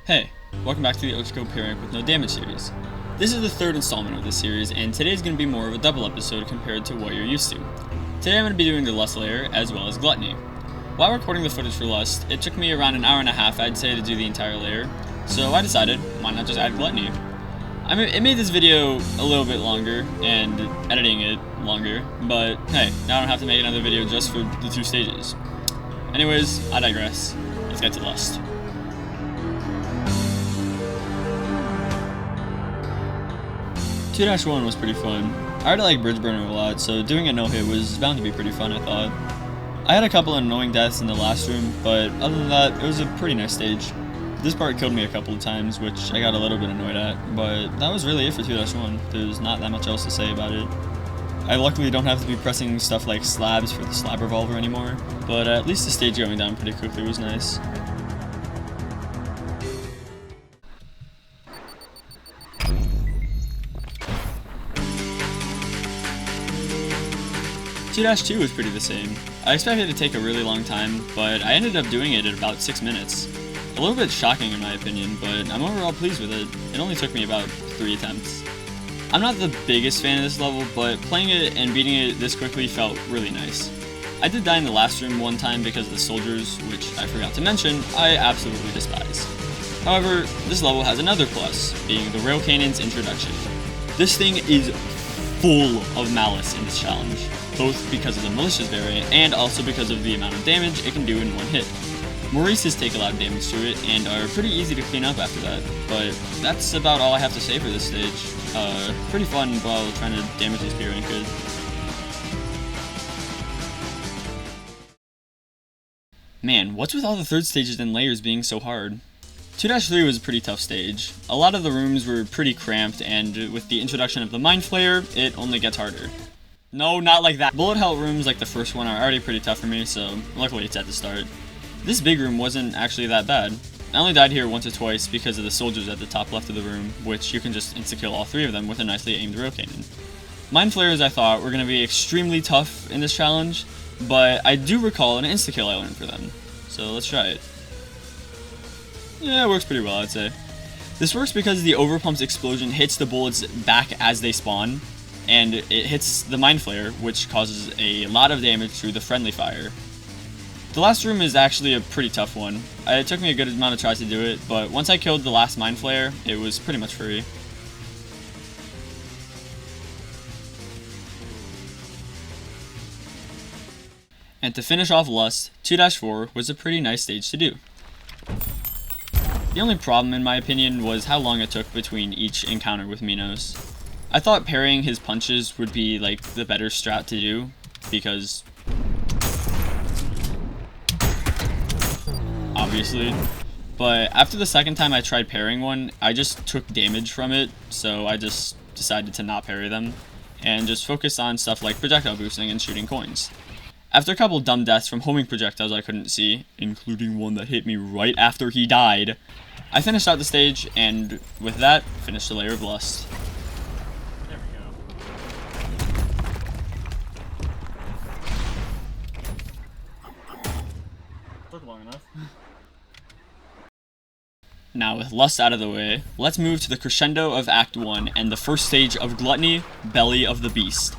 Hey, welcome back to the ULTRAKILL Pairing with No Damage series. This is the third installment of this series, and today is going to be more of a double episode compared to what you're used to. Today I'm going to be doing the Lust layer as well as Gluttony. While recording the footage for Lust, it took me around an hour and a half, I'd say, to do the entire layer, so I decided, why not just add Gluttony? It made this video a little bit longer, and editing it longer, but hey, now I don't have to make another video just for the two stages. Anyways, I digress. Let's get to Lust. Two 1 was pretty fun. I already like Bridge Burner a lot, so doing a no-hit was bound to be pretty fun, I thought. I had a couple of annoying deaths in the last room, but other than that, it was a pretty nice stage. This part killed me a couple of times, which I got a little bit annoyed at, but that was really it for 2-1. There's not that much else to say about it. I luckily don't have to be pressing stuff like slabs for the slab revolver anymore, but at least the stage going down pretty quickly was nice. Two was pretty the same. I expected it to take a really long time, but I ended up doing it in about 6 minutes. A little bit shocking in my opinion, but I'm overall pleased with it. It only took me about 3 attempts. I'm not the biggest fan of this level, but playing it and beating it this quickly felt really nice. I did die in the last room one time because of the soldiers, which I forgot to mention, I absolutely despise. However, this level has another plus, being the Rail Cannon's introduction. This thing is full of malice in this challenge, both because of the malicious variant and also because of the amount of damage it can do in one hit. Maurices take a lot of damage to it and are pretty easy to clean up after that, but that's about all I have to say for this stage. Pretty fun while trying to damage this variant good. Man, what's with all the third stages and layers being so hard? 2-3 was a pretty tough stage. A lot of the rooms were pretty cramped, and with the introduction of the Mind Flayer, it only gets harder. No, not like that. Bullet hell rooms like the first one are already pretty tough for me, so luckily it's at the start. This big room wasn't actually that bad. I only died here once or twice because of the soldiers at the top left of the room, which you can just insta-kill all 3 of them with a nicely aimed rail cannon. Mind Flayers I thought were going to be extremely tough in this challenge, but I do recall an insta-kill I learned for them, so let's try it. Yeah, it works pretty well, I'd say. This works because the overpump's explosion hits the bullets back as they spawn, and it hits the Mind Flayer, which causes a lot of damage through the friendly fire. The last room is actually a pretty tough one. It took me a good amount of tries to do it, but once I killed the last Mind Flayer, it was pretty much free. And to finish off Lust, 2-4 was a pretty nice stage to do. The only problem in my opinion was how long it took between each encounter with Minos. I thought parrying his punches would be like the better strat to do, because obviously, but after the second time I tried parrying one, I just took damage from it, so I just decided to not parry them, and just focus on stuff like projectile boosting and shooting coins. After a couple dumb deaths from homing projectiles I couldn't see, including one that hit me right after he died, I finished out the stage, and with that, finished the layer of Lust. There we go. Took long enough. Now with Lust out of the way, let's move to the crescendo of Act 1 and the first stage of Gluttony, Belly of the Beast.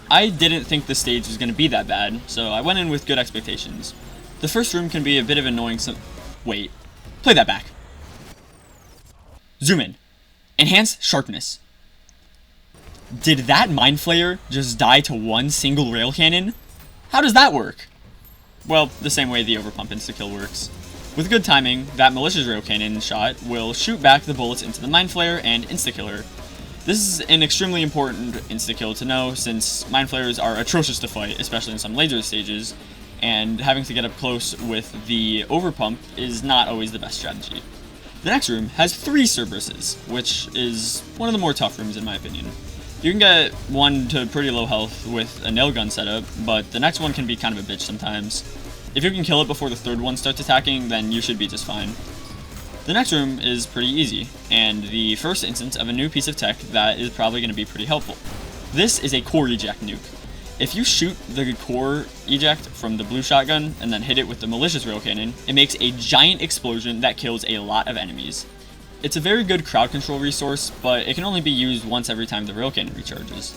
I didn't think the stage was going to be that bad, so I went in with good expectations. The first room can be a bit of annoying wait, play that back. Zoom in. Enhance sharpness. Did that Mind Flayer just die to one single rail cannon? How does that work? Well, the same way the overpump insta-kill works. With good timing, that malicious rail cannon shot will shoot back the bullets into the Mind Flayer and insta-kill her. This is an extremely important insta-kill to know, since Mind Flayers are atrocious to fight, especially in some later stages, and having to get up close with the overpump is not always the best strategy. The next room has 3 Cerberuses, which is one of the more tough rooms in my opinion. You can get one to pretty low health with a nail gun setup, but the next one can be kind of a bitch sometimes. If you can kill it before the third one starts attacking, then you should be just fine. The next room is pretty easy, and the first instance of a new piece of tech that is probably going to be pretty helpful. This is a core eject nuke. If you shoot the core eject from the blue shotgun and then hit it with the malicious rail cannon, it makes a giant explosion that kills a lot of enemies. It's a very good crowd control resource, but it can only be used once every time the rail cannon recharges.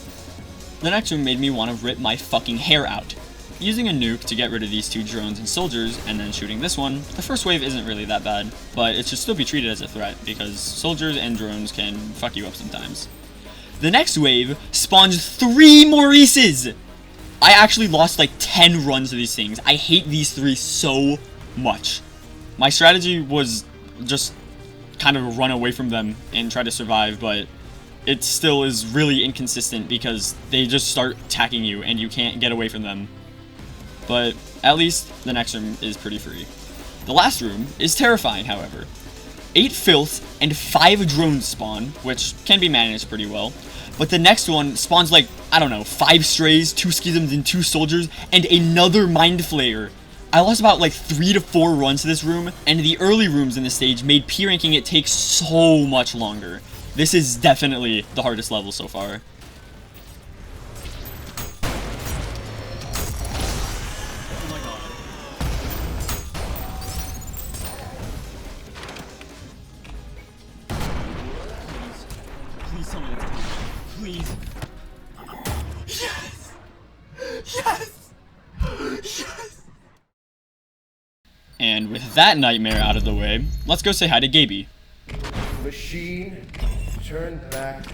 The next room made me want to rip my fucking hair out. Using a nuke to get rid of these 2 drones and soldiers, and then shooting this one, the first wave isn't really that bad, but it should still be treated as a threat, because soldiers and drones can fuck you up sometimes. The next wave spawns 3 Maurices! I actually lost like 10 runs to these things. I hate these 3 so much. My strategy was just kind of run away from them and try to survive, but it still is really inconsistent because they just start attacking you and you can't get away from them. But at least the next room is pretty free. The last room is terrifying, however. 8 filth and 5 drones spawn, which can be managed pretty well. But the next one spawns like, I don't know, 5 strays, 2 schisms, and 2 soldiers, and another mind flayer. I lost about like 3 to 4 runs to this room, and the early rooms in this stage made P-ranking it take so much longer. This is definitely the hardest level so far. Please tell me that's good. Please. Yes! Yes! Yes! And with that nightmare out of the way, let's go say hi to Gaby. Machine, turn back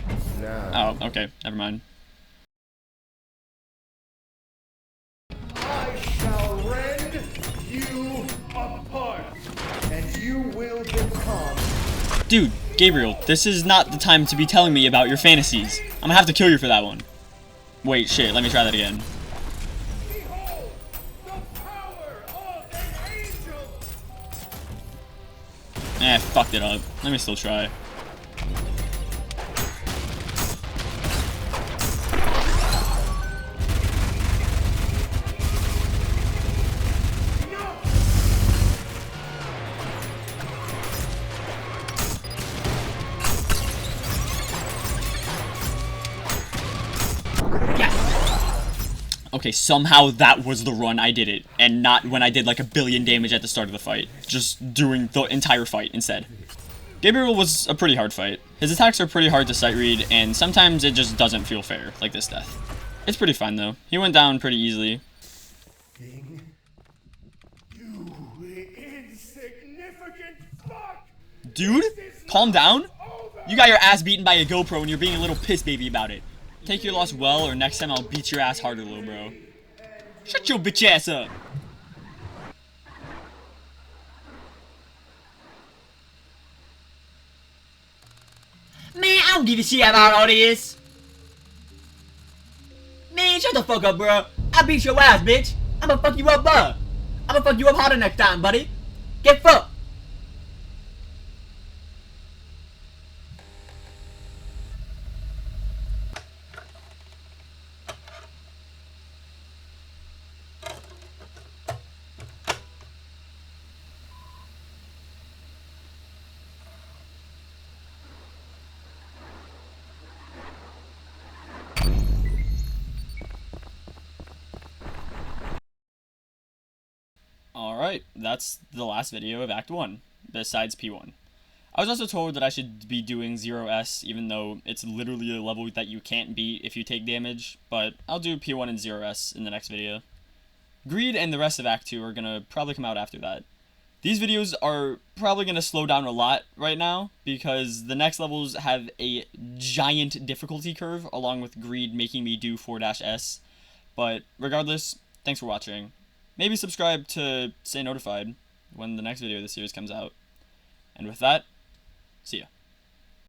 now. Oh, okay. Never mind. I shall rend you apart, and you will become... Dude, Gabriel, this is not the time to be telling me about your fantasies. I'm gonna have to kill you for that one. Wait, shit, let me try that again. Behold, the power of an angel! I fucked it up. Let me still try. Okay, somehow that was the run I did it, and not when I did like 1 billion damage at the start of the fight. Just doing the entire fight instead. Gabriel was a pretty hard fight. His attacks are pretty hard to sight read, and sometimes it just doesn't feel fair, like this death. It's pretty fine though. He went down pretty easily. You insignificant fuck! Dude, calm down. You got your ass beaten by a GoPro and you're being a little piss baby about it. Take your loss well, or next time I'll beat your ass harder, little bro. Shut your bitch ass up. Man, I don't give a shit about all this. Man, shut the fuck up, bro. I beat your ass, bitch. I'ma fuck you up, bro. I'ma fuck you up harder next time, buddy. Get fucked. Alright, that's the last video of Act 1, besides P1. I was also told that I should be doing 0S, even though it's literally a level that you can't beat if you take damage, but I'll do P1 and 0S in the next video. Greed and the rest of Act 2 are gonna probably come out after that. These videos are probably gonna slow down a lot right now, because the next levels have a giant difficulty curve, along with Greed making me do 4-S, but regardless, thanks for watching. Maybe subscribe to stay notified when the next video of this series comes out. And with that, see ya.